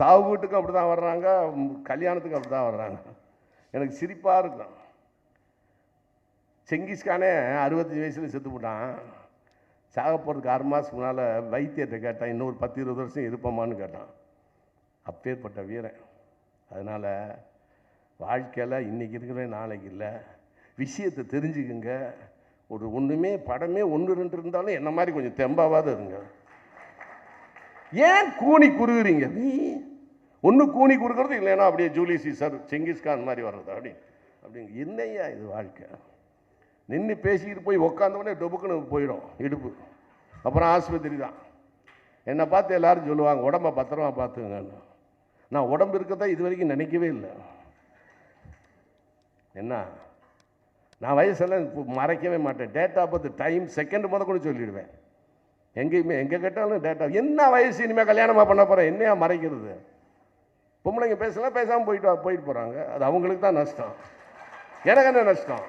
சாவு வீட்டுக்கும் அப்படி தான் வர்றாங்க, கல்யாணத்துக்கும் அப்படி தான் வர்றாங்க. எனக்கு சிரிப்பாக இருக்கும். செங்கிஸ்கானே 65 வயசில் செத்து போட்டான். சாக போகிறதுக்கு 6 மாதத்துக்கு முன்னால் வைத்தியத்தை கேட்டான், இன்னொரு 10-20 வருஷம் இருப்போமான்னு கேட்டான். அப்பேற்பட்ட வீரன். அதனால் வாழ்க்கையில் இன்றைக்கி இருக்கிற நாளைக்கு இல்லை. விஷயத்தை தெரிஞ்சுக்குங்க. ஒரு ஒன்றுமே படமே 1-2 இருந்தாலும் என்ன மாதிரி கொஞ்சம் தெம்பாவாத இருங்க. ஏன் கூனி குறுகுறீங்க? ஒன்று கூனி குறுக்கிறது, இல்லைன்னா அப்படியே ஜூலி சீசர் செங்கிஸ்கான் மாதிரி வர்றது அப்படிங்க. என்னையா இது வாழ்க்கை? நின்று பேசிக்கிட்டு போய் உக்காந்தவொடனே டொபுக்குன்னு போயிடும் இடுப்பு. அப்புறம் ஆஸ்பத்திரி தான். என்னை பார்த்து எல்லோரும் சொல்லுவாங்க, உடம்பை பத்திரமா பார்த்துங்கன்னு. நான் உடம்பு இருக்கதான் இது வரைக்கும் நினைக்கவே இல்லை. என்ன, நான் வயசெல்லாம் மறைக்கவே மாட்டேன். டேட்டா பார்த்து டைம் செகண்ட் முத கூட சொல்லிடுவேன். எங்கேயுமே எங்கே கேட்டாலும் டேட்டா. என்ன வயசு, இனிமேல் கல்யாணமாக பண்ண போகிறேன், என்னையா மறைக்கிறது? பொம்பளைங்க பேசலாம், பேசாமல் போயிட்டு போகிறாங்க. அது அவங்களுக்கு தான் நஷ்டம், எனக்கு என்ன நஷ்டம்?